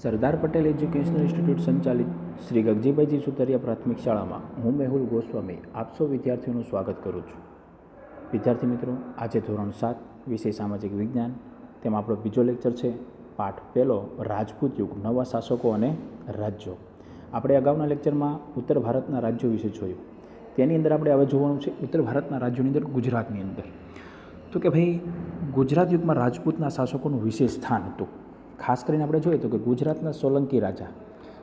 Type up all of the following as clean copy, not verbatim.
Sardar Patel educational institute સંચાલિત શ્રી ગગજીભાઈજી સુતરિયા પ્રાથમિક શાળામાં હું મેહુલ ગોસ્વામી આપ સૌ વિદ્યાર્થીઓનું સ્વાગત કરું છું. વિદ્યાર્થી મિત્રો, આજે ધોરણ 7 વિષય સામાજિક વિજ્ઞાન, તેમાં આપણો બીજો લેક્ચર છે. પાઠ પહેલો, રાજપૂત યુગ, નવા શાસકો અને રાજ્યો. આપણે અગાઉના લેક્ચરમાં ઉત્તર ભારતના રાજ્યો વિશે જોયું. તેની અંદર આપણે હવે જોવાનું છે ઉત્તર ભારતના રાજ્યોની અંદર ગુજરાતની અંદર. તો કે ભાઈ, ગુજરાત યુગમાં રાજપૂતના શાસકોનું વિશેષ સ્થાન હતું. ખાસ કરીને આપણે જોઈએ તો કે ગુજરાતના સોલંકી રાજા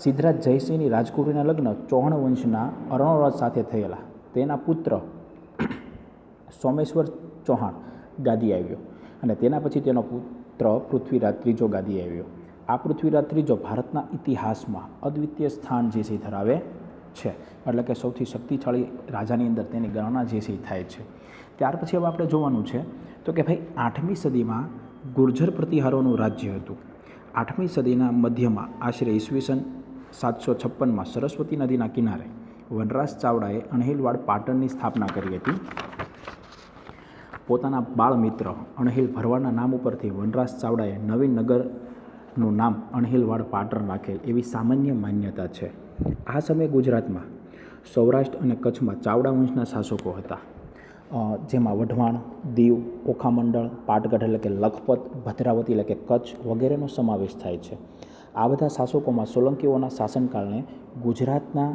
સિદ્ધરાજ જયસિંહની રાજકુમારીના લગ્ન ચૌહાણ વંશના અરણોરાજ સાથે થયેલા. તેના પુત્ર સોમેશ્વર ચૌહાણ ગાદી આવ્યો અને તેના પછી તેનો પુત્ર પૃથ્વીરાજ ત્રીજો ગાદી આવ્યો. આ પૃથ્વીરાજ ત્રીજો ભારતના ઇતિહાસમાં અદ્વિતીય સ્થાન જે છે ધરાવે છે, એટલે કે સૌથી શક્તિશાળી રાજાની અંદર તેની ગણના જે છે થાય છે. ત્યાર પછી હવે આપણે જોવાનું છે તો કે ભાઈ 8મી સદીમાં ગુર્જર પ્રતિહારોનું રાજ્ય હતું. 8મી સદીના મધ્યમાં આશરે ઈસવીસન 756માં સરસ્વતી નદીના કિનારે વનરાજ ચાવડાએ અણહિલવાડ પાટણની સ્થાપના કરી હતી. પોતાના બાળ મિત્ર અણહિલ ભરવાડના નામ ઉપરથી વનરાજ ચાવડાએ નવીન નગરનું નામ અણહિલવાડ પાટણ રાખેલ એવી સામાન્ય માન્યતા છે. આ સમયે ગુજરાતમાં સૌરાષ્ટ્ર અને કચ્છમાં ચાવડા વંશના શાસકો હતા, જેમાં વઢવાણ, દીવ, ઓખામંડળ, પાટગઢ એટલે કે લખપત, ભદ્રાવતી એટલે કે કચ્છ વગેરેનો સમાવેશ થાય છે. આ બધા શાસકોમાં સોલંકીઓના શાસનકાળને ગુજરાતના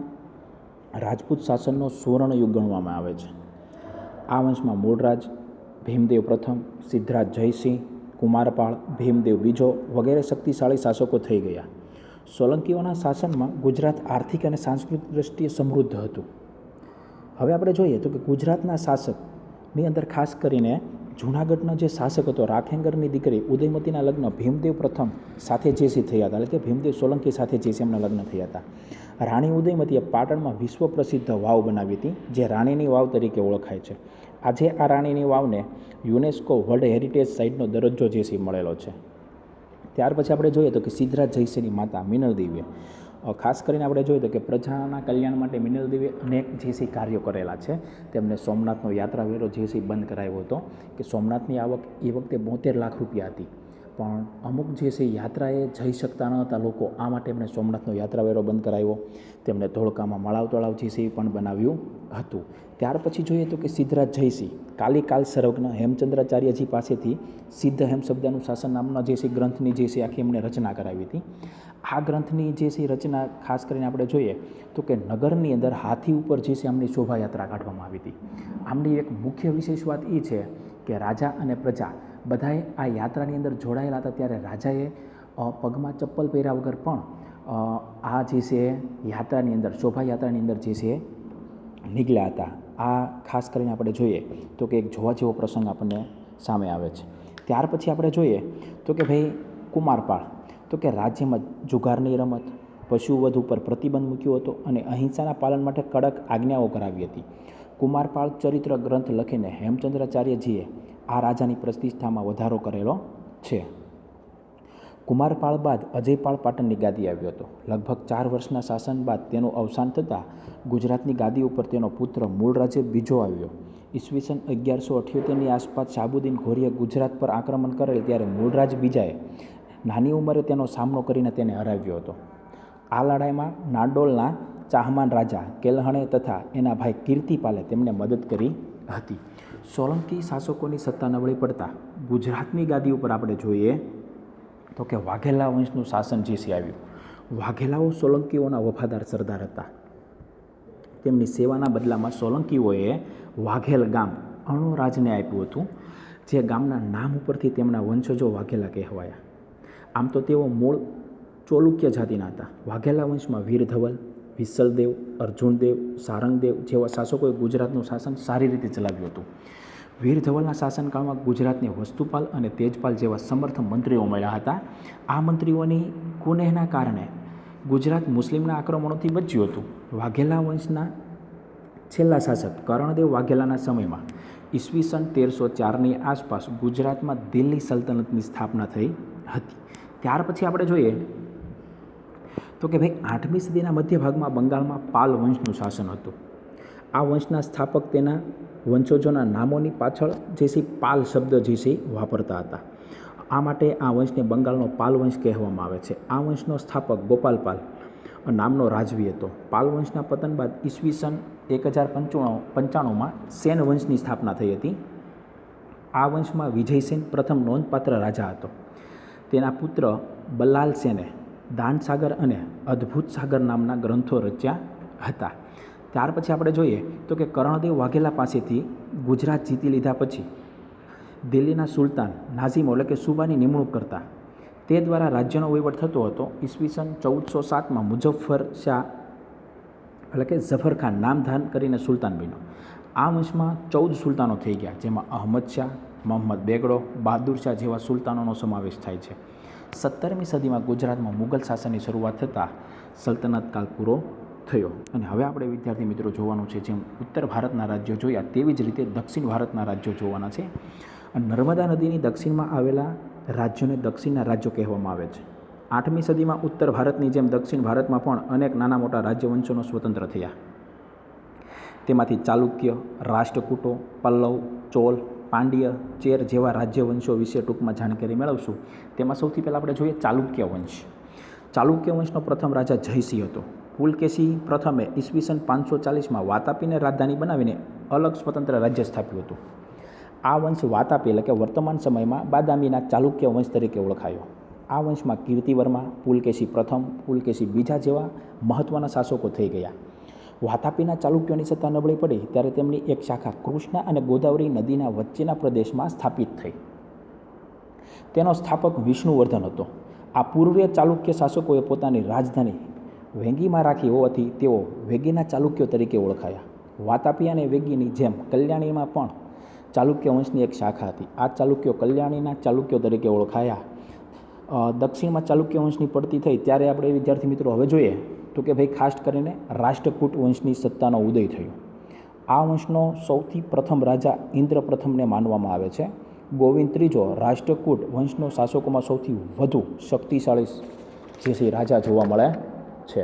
રાજપૂત શાસનનો સુવર્ણ યુગ ગણવામાં આવે છે. આ વંશમાં મૂળરાજ, ભીમદેવ પ્રથમ, સિદ્ધરાજ જયસિંહ, કુમારપાળ, ભીમદેવ બીજો વગેરે શક્તિશાળી શાસકો થઈ ગયા. સોલંકીઓના શાસનમાં ગુજરાત આર્થિક અને સાંસ્કૃતિક દ્રષ્ટિએ સમૃદ્ધ હતું. હવે આપણે જોઈએ તો કે ગુજરાતના શાસકની અંદર ખાસ કરીને જૂનાગઢનો જે શાસક હતો રાખેંગરની દીકરી ઉદયમતીના લગ્ન ભીમદેવ પ્રથમ સાથે જે છે થયા હતા, એટલે કે ભીમદેવ સોલંકી સાથે જે છે એમના લગ્ન થયા હતા. રાણી ઉદયમતીએ પાટણમાં વિશ્વ પ્રસિદ્ધ વાવ બનાવી હતી, જે રાણીની વાવ તરીકે ઓળખાય છે. આજે આ રાણીની વાવને યુનેસ્કો વર્લ્ડ હેરિટેજ સાઇટનો દરજ્જો જે છે મળેલો છે. ત્યાર પછી આપણે જોઈએ તો કે સિદ્ધરાજ જયસિંહની માતા મિનળદેવીએ ખાસ કરીને આપણે જોઈએ તો કે પ્રજાના કલ્યાણ માટે મિનળદેવીએ અનેક જે છે કાર્યો કરેલા છે. તેમને સોમનાથનો યાત્રાવેરો જે છે બંધ કરાવ્યો હતો, કે સોમનાથની આવક એ વખતે 72 લાખ રૂપિયા હતી, પણ અમુક જે છે યાત્રાએ જઈ શકતા ન હતા લોકો, આ માટે એમણે સોમનાથનો યાત્રાવેરો બંધ કરાવ્યો. તેમણે ધોળકામાં મળાવ તળાવ જે છે એ પણ બનાવ્યું હતું. ત્યાર પછી જોઈએ તો કે સિદ્ધરાજ જયસિંહ કાલિકાલ સર્વજ્ઞ હેમચંદ્રાચાર્યજી પાસેથી સિદ્ધ હેમ શબ્દનું શાસન નામના જે છે ગ્રંથની જે છે આખી એમણે રચના કરાવી હતી. આ ગ્રંથની જે છે રચના ખાસ કરીને આપણે જોઈએ તો કે નગરની અંદર હાથી ઉપર જે છે આમની શોભાયાત્રા કાઢવામાં આવી હતી. આમની એક મુખ્ય વિશેષ વાત એ છે કે રાજા અને પ્રજા બધાએ આ યાત્રાની અંદર જોડાયેલા હતા, ત્યારે રાજાએ પગમાં ચપ્પલ પહેર્યા વગર પણ આ જે છે યાત્રાની અંદર શોભાયાત્રાની અંદર જે છે નીકળ્યા હતા. આ ખાસ કરીને આપણે જોઈએ તો કે એક જોવા જેવો પ્રસંગ આપણને સામે આવે છે. ત્યાર પછી આપણે જોઈએ તો કે ભાઈ કુમારપાળ, તો કે રાજ્યમાં જુગારની રમત, પશુવધ ઉપર પ્રતિબંધ મૂક્યો હતો અને અહિંસાના પાલન માટે કડક આજ્ઞાઓ કરાવી હતી. કુમારપાળ ચરિત્ર ગ્રંથ લખીને હેમચંદ્રાચાર્યજીએ આ રાજાની પ્રતિષ્ઠામાં વધારો કરેલો છે. કુમારપાળ બાદ અજયપાળ પાટણની ગાદી આવ્યો હતો. લગભગ 4 વર્ષના શાસન બાદ તેનું અવસાન થતાં ગુજરાતની ગાદી ઉપર તેનો પુત્ર મૂળરાજે બીજો આવ્યો. ઈસવીસન 1178ની આસપાસ શાહબુદ્દીન ઘોરીએ ગુજરાત પર આક્રમણ કરેલ, ત્યારે મૂળરાજ બીજાએ નાની ઉંમરે તેનો સામનો કરીને તેને હરાવ્યો હતો. આ લડાઈમાં નાડોલના ચાહમાન રાજા કેલહણે તથા એના ભાઈ કીર્તિપાલે તેમને મદદ કરી હતી. સોલંકી શાસકોની સત્તા નબળી પડતા ગુજરાતની ગાદી ઉપર આપણે જોઈએ તો કે વાઘેલા વંશનું શાસન જે છે આવ્યું. વાઘેલાઓ સોલંકીઓના વફાદાર સરદાર હતા. તેમની સેવાના બદલામાં સોલંકીઓએ વાઘેલ ગામ અણોરાજને આપ્યું હતું, જે ગામના નામ ઉપરથી તેમના વંશજો વાઘેલા કહેવાયા. આમ તો તેઓ મૂળ ચોલુક્ય જાતિના હતા. વાઘેલા વંશમાં વીરધવલ, વિસલદેવ, અર્જુનદેવ, સારંગદેવ જેવા શાસકોએ ગુજરાતનું શાસન સારી રીતે ચલાવ્યું હતું. વીરધવલના શાસનકાળમાં ગુજરાતને વસ્તુપાલ અને તેજપાલ જેવા સમર્થ મંત્રીઓ મળ્યા હતા. આ મંત્રીઓની કુનેહના કારણે ગુજરાત મુસ્લિમના આક્રમણોથી બચ્યું હતું. વાઘેલા વંશના છેલ્લા શાસક કર્ણદેવ વાઘેલાના સમયમાં ઈસવીસન 1304ની આસપાસ ગુજરાતમાં દિલ્હી સલ્તનતની સ્થાપના થઈ હતી. ત્યાર પછી આપણે જોઈએ તો કે ભાઈ 8મી સદીના મધ્ય ભાગમાં બંગાળમાં પાલ વંશનું શાસન હતું. આ વંશના સ્થાપક તેના વંશજોના નામોની પાછળ જે છે પાલ શબ્દ જે છે વાપરતા હતા. આ માટે આ વંશને બંગાળનો પાલ વંશ કહેવામાં આવે છે. આ વંશનો સ્થાપક ગોપાલપાલ નામનો રાજવી હતો. પાલ વંશના પતન બાદ ઈસવીસન 1095માં સેન વંશની સ્થાપના થઈ હતી. આ વંશમાં વિજયસેન પ્રથમ નોંધપાત્ર રાજા હતો. તેના પુત્ર બલ્લાલ સેને દાનસાગર અને અદ્ભુત સાગર નામના ગ્રંથો રચ્યા હતા. ત્યાર પછી આપણે જોઈએ તો કે કર્ણદેવ વાઘેલા પાસેથી ગુજરાત જીતી લીધા પછી દિલ્હીના સુલતાન નાઝિમો એટલે કે સુબાની નિમણૂક કરતા. તે દ્વારા રાજ્યનો વહીવટ થતો હતો. ઈસવીસન 1407માં મુઝફ્ફર શાહ એટલે કે ઝફરખાન નામ ધારણ કરીને સુલતાન બન્યો. આ વંશમાં 14 સુલતાનો થઈ ગયા, જેમાં અહમદ શાહ, મોહમ્મદ બેગડો, બહાદુર શાહ જેવા સુલતાનોનો સમાવેશ થાય છે. 17મી સદીમાં ગુજરાતમાં મુગલ શાસનની શરૂઆત થતાં સલ્તનત કાળ પૂરો થયો. અને હવે આપણે વિદ્યાર્થી મિત્રો જોવાનું છે, જેમ ઉત્તર ભારતના રાજ્યો જોયા તેવી જ રીતે દક્ષિણ ભારતના રાજ્યો જોવાના છે. નર્મદા નદીની દક્ષિણમાં આવેલા રાજ્યોને દક્ષિણના રાજ્યો કહેવામાં આવે છે. 8મી સદીમાં ઉત્તર ભારતની જેમ દક્ષિણ ભારતમાં પણ અનેક નાના મોટા રાજ્યવંશોનો સ્વતંત્ર થયા. તેમાંથી ચાલુક્ય, રાષ્ટ્રકૂટો, પલ્લવ, ચોલ, પાંડ્ય, ચેર જેવા રાજ્યવંશો વિશે ટૂંકમાં જાણકારી મેળવશું. તેમાં સૌથી પહેલાં આપણે જોઈએ ચાલુક્ય વંશ. ચાલુક્ય વંશનો પ્રથમ રાજા જયસિંહ હતો. પુલકેશી પ્રથમે ઈસવીસન 540માં વાતાપીને રાજધાની બનાવીને અલગ સ્વતંત્ર રાજ્ય સ્થાપ્યું હતું. આ વંશ વાતાપી એટલે કે વર્તમાન સમયમાં બાદામીના ચાલુક્ય વંશ તરીકે ઓળખાયો. આ વંશમાં કીર્તિવર્મા, પુલકેશી પ્રથમ, પુલકેશી બીજા જેવા મહત્ત્વના શાસકો થઈ ગયા. વાતાપીના ચાલુક્યોની સત્તા નબળી પડી ત્યારે તેમની એક શાખા કૃષ્ણા અને ગોદાવરી નદીના વચ્ચેના પ્રદેશમાં સ્થાપિત થઈ. તેનો સ્થાપક વિષ્ણુવર્ધન હતો. આ પૂર્વીય ચાલુક્ય શાસકોએ પોતાની રાજધાની વેંગીમાં રાખી હોવાથી તેઓ વેગીના ચાલુક્યો તરીકે ઓળખાયા. વાતાપી અને વેગીની જેમ કલ્યાણીમાં પણ ચાલુક્ય વંશની એક શાખા હતી. આ ચાલુક્યો કલ્યાણીના ચાલુક્યો તરીકે ઓળખાયા. દક્ષિણમાં ચાલુક્ય વંશની પડતી થઈ ત્યારે આપણે વિદ્યાર્થી મિત્રો હવે જોઈએ તો કે ભાઈ ખાસ કરીને રાષ્ટ્રકૂટ વંશની સત્તાનો ઉદય થયો. આ વંશનો સૌથી પ્રથમ રાજા ઇન્દ્ર પ્રથમને માનવામાં આવે છે. ગોવિંદ ત્રીજો રાષ્ટ્રકૂટ વંશનો શાસકોમાં સૌથી વધુ શક્તિશાળી જે છે રાજા જોવા મળે છે.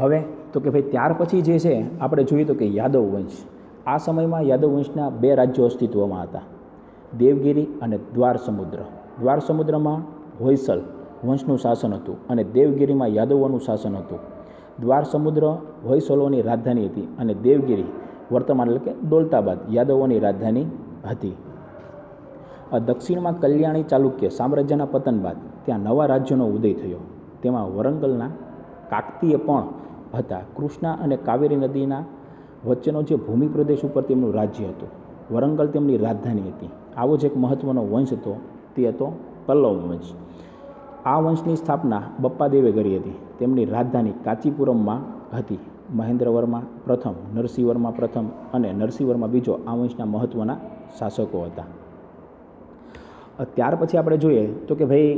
હવે તો કે ભાઈ ત્યાર પછી જે છે આપણે જોઈએ તો કે યાદવ વંશ. આ સમયમાં યાદવ વંશના 2 રાજ્યો અસ્તિત્વમાં હતા, દેવગિરી અને દ્વાર સમુદ્ર. દ્વાર સમુદ્રમાં હોયસલ વંશનું શાસન હતું અને દેવગિરીમાં યાદવોનું શાસન હતું. દ્વાર સમુદ્ર હોયસલોની રાજધાની હતી અને દેવગિરી વર્તમાન એટલે કે દૌલતાબાદ યાદવોની રાજધાની હતી. દક્ષિણમાં કલ્યાણી ચાલુક્ય સામ્રાજ્યના પતન બાદ ત્યાં નવા રાજ્યોનો ઉદય થયો. તેમાં વરંગલના કાકતીય પણ હતા. કૃષ્ણા અને કાવેરી નદીના વચ્ચેનો જે ભૂમિ પ્રદેશ ઉપર તેમનું રાજ્ય હતું. વરંગલ તેમની રાજધાની હતી. આવો જ એક મહત્ત્વનો વંશ હતો તે હતો પલ્લવ વંશ. આ વંશની સ્થાપના બપ્પાદેવે કરી હતી. તેમની રાજધાની કાંચીપુરમમાં હતી. મહેન્દ્રવર્મા પ્રથમ, નરસિંહવર્મા પ્રથમ અને નરસિંહવર્મા બીજો આ વંશના મહત્ત્વના શાસકો હતા. ત્યાર પછી આપણે જોઈએ તો કે ભાઈ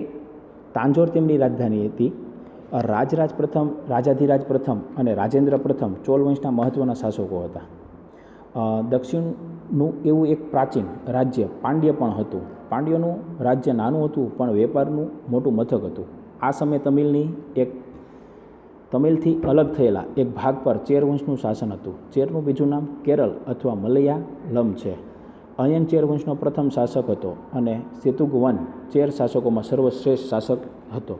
તાંજોર તેમની રાજધાની હતી. રાજરાજ પ્રથમ, રાજાધિરાજ પ્રથમ અને રાજેન્દ્ર પ્રથમ ચોલ વંશના મહત્ત્વના શાસકો હતા. દક્ષિણનું એવું એક પ્રાચીન રાજ્ય પાંડ્ય પણ હતું. પાંડ્યોનું રાજ્ય નાનું હતું પણ વેપારનું મોટું મથક હતું. આ સમયે તમિલથી અલગ થયેલા એક ભાગ પર ચેર વંશનું શાસન હતું. ચેરનું બીજું નામ કેરળ અથવા મલયાલમ છે. અયન ચેર વંશનો પ્રથમ શાસક હતો અને સેતુગવન ચેર શાસકોમાં સર્વશ્રેષ્ઠ શાસક હતો.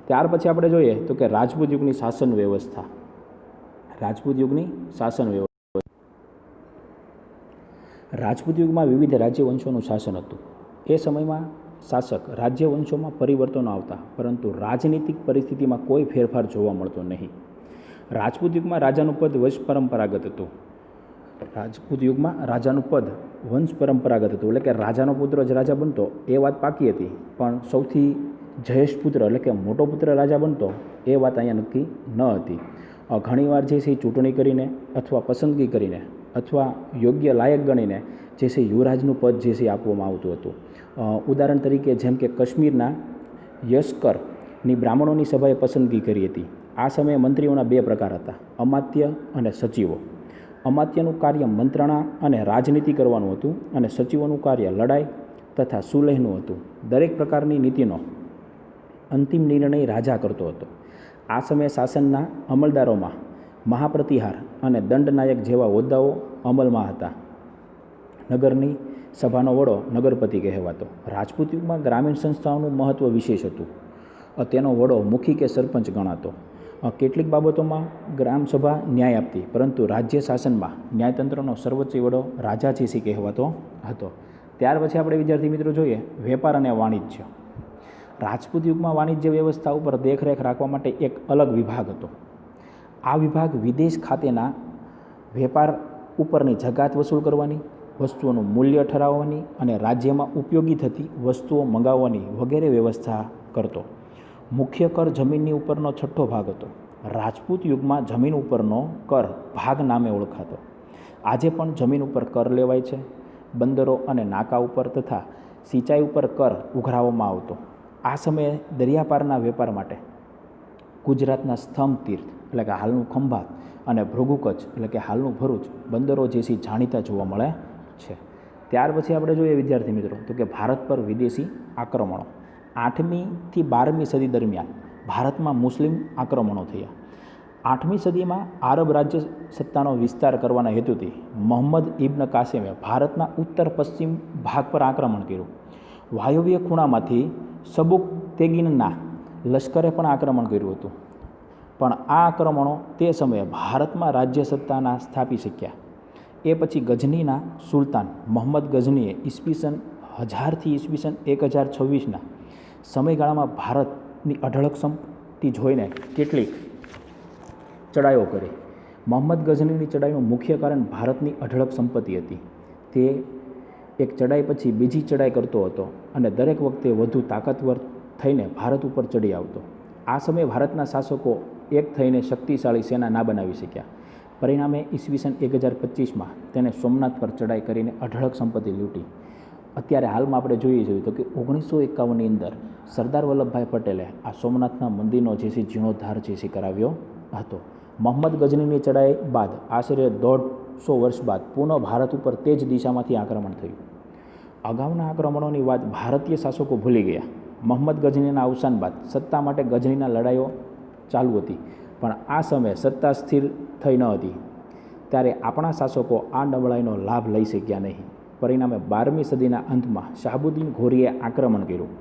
ત્યાર પછી આપણે જોઈએ તો કે રાજપૂત યુગની શાસન વ્યવસ્થા. રાજપૂત યુગની શાસન વ્યવસ્થા. રાજપૂત યુગમાં વિવિધ રાજ્યવંશોનું શાસન હતું. એ સમયમાં શાસક રાજ્યવંશોમાં પરિવર્તનો આવતા પરંતુ રાજનીતિક પરિસ્થિતિમાં કોઈ ફેરફાર જોવા મળતો નહીં. રાજપૂત યુગમાં રાજાનું પદ વંશ પરંપરાગત હતું. રાજપૂત યુગમાં રાજાનું પદ વંશ પરંપરાગત હતું એટલે કે રાજાનો પુત્ર જ રાજા બનતો એ વાત પાકી હતી, પણ સૌથી જયેશ પુત્ર એટલે કે મોટો પુત્ર રાજા બનતો એ વાત અહીંયા નક્કી ન હતી. ઘણીવાર જે છે ચૂંટણી કરીને અથવા પસંદગી કરીને અથવા યોગ્ય લાયક ગણીને જે છે યુવરાજનું પદ જે છે આપવામાં આવતું હતું. ઉદાહરણ તરીકે જેમ કે કાશ્મીરના યસ્કરની બ્રાહ્મણોની સભાએ પસંદગી કરી હતી. આ સમયે મંત્રીઓના 2 પ્રકાર હતા, અમાત્ય અને સચિવો. અમાત્યનું કાર્ય મંત્રણા અને રાજનીતિ કરવાનું હતું અને સચિવોનું કાર્ય લડાઈ તથા સુલેહનું હતું. દરેક પ્રકારની નીતિનો અંતિમ નિર્ણય રાજા કરતો હતો. આ સમયે શાસનના અમલદારોમાં મહાપ્રતિહાર અને દંડનાયક જેવા હોદ્દાઓ અમલમાં હતા. નગરની સભાનો વડો નગરપતિ કહેવાતો. રાજપૂત યુગમાં ગ્રામીણ સંસ્થાઓનું મહત્ત્વ વિશેષ હતું. તેનો વડો મુખી કે સરપંચ ગણાતો. કેટલીક બાબતોમાં ગ્રામસભા ન્યાય આપતી, પરંતુ રાજ્ય શાસનમાં ન્યાયતંત્રનો સર્વોચ્ચ વડો રાજાધીશી કહેવાતો હતો. ત્યાર પછી આપણે વિદ્યાર્થી મિત્રો જોઈએ વેપાર અને વાણિજ્ય. રાજપૂત યુગમાં વાણિજ્ય વ્યવસ્થા ઉપર દેખરેખ રાખવા માટે એક અલગ વિભાગ હતો. આ વિભાગ વિદેશ ખાતેના વેપાર ઉપરની જકાત વસૂલ કરવાની, વસ્તુઓનું મૂલ્ય ઠરાવવાની અને રાજ્યમાં ઉપયોગી થતી વસ્તુઓ મંગાવવાની વગેરે વ્યવસ્થા કરતો. મુખ્ય કર જમીનની ઉપરનો છઠ્ઠો ભાગ હતો. રાજપૂત યુગમાં જમીન ઉપરનો કર ભાગ નામે ઓળખાતો. આજે પણ જમીન ઉપર કર લેવાય છે. બંદરો અને નાકા ઉપર તથા સિંચાઈ ઉપર કર ઉઘરાવવામાં આવતો. આ સમયે દરિયાપારના વેપાર માટે ગુજરાતના સ્તંભ તીર્થ એટલે કે હાલનું ખંભાત અને ભૃગુ કચ્છ એટલે કે હાલનું ભરૂચ બંદરો જેથી જાણીતા જોવા મળે છે. ત્યાર પછી આપણે જોઈએ વિદ્યાર્થી મિત્રો તો કે ભારત પર વિદેશી આક્રમણો. 8મી થી 12મી સદી દરમિયાન ભારતમાં મુસ્લિમ આક્રમણો થયા. 8મી સદીમાં આરબ રાજ્ય સત્તાનો વિસ્તાર કરવાના હેતુથી મોહમ્મદ ઇબ્ન કાસિમે ભારતના ઉત્તર પશ્ચિમ ભાગ પર આક્રમણ કર્યું. વાયવ્ય ખૂણામાંથી સબુક તેગીનના લશ્કરે પણ આક્રમણ કર્યું હતું. પણ આ આક્રમણો તે સમયે ભારતમાં રાજ્ય સત્તાના સ્થાપી શક્યા. એ પછી ગઝનીના સુલતાન મોહમ્મદ ગઝનીએ ઈસવીસન 1000થી ઈસવીસન 1026ના સમયગાળામાં ભારતની અઢળક સંપત્તિ જોઈને કેટલીક ચડાઈઓ કરી. મોહમ્મદ ગઝનીની ચડાઈનું મુખ્ય કારણ ભારતની અઢળક સંપત્તિ હતી. તે એક ચડાઈ પછી બીજી ચડાઈ કરતો હતો અને દરેક વખતે વધુ તાકાતવર થઈને ભારત ઉપર ચડી આવતો. આ સમયે ભારતના શાસકો એક થઈને શક્તિશાળી સેના ના બનાવી શક્યા. પરિણામે ઈસવીસન 1025માં તેને સોમનાથ પર ચડાઈ કરીને અઢળક સંપત્તિ લૂંટી. અત્યારે હાલમાં આપણે જોઈએ છીએ તો કે 1951ની અંદર સરદાર વલ્લભભાઈ પટેલે આ સોમનાથના મંદિરનો જીર્ણોદ્ધાર કરાવ્યો હતો. મોહમ્મદ ગઝનીની ચડાઈ બાદ આશરે 150 વર્ષ બાદ પુનઃ ભારત ઉપર તે જ દિશામાંથી આક્રમણ થયું. અગાઉના આક્રમણોની વાત ભારતીય શાસકો ભૂલી ગયા. મોહમ્મદ ગઝનીના અવસાન બાદ સત્તા માટે ગઝનીના લડાઈઓ ચાલુ હતી, પણ આ સમયે સત્તા સ્થિર થઈ ન હતી. ત્યારે આપણા શાસકો આ નબળાઈનો લાભ લઈ શક્યા નહીં. પરિણામે 12મી સદીના અંતમાં શાહબુદ્દીન ઘોરીએ આક્રમણ કર્યું.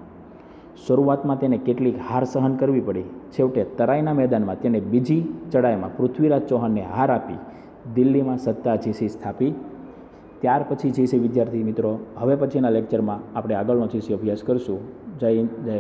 શરૂઆતમાં તેને કેટલીક હાર સહન કરવી પડી. છેવટે તરાઈના મેદાનમાં તેને બીજી ચડાઈમાં પૃથ્વીરાજ ચૌહાણને હાર આપી દિલ્હીમાં સત્તા સ્થાપી. ત્યાર પછી વિદ્યાર્થી મિત્રો હવે પછીના લેક્ચરમાં આપણે આગળનો અભ્યાસ કરશું. જય હિન્દ, જય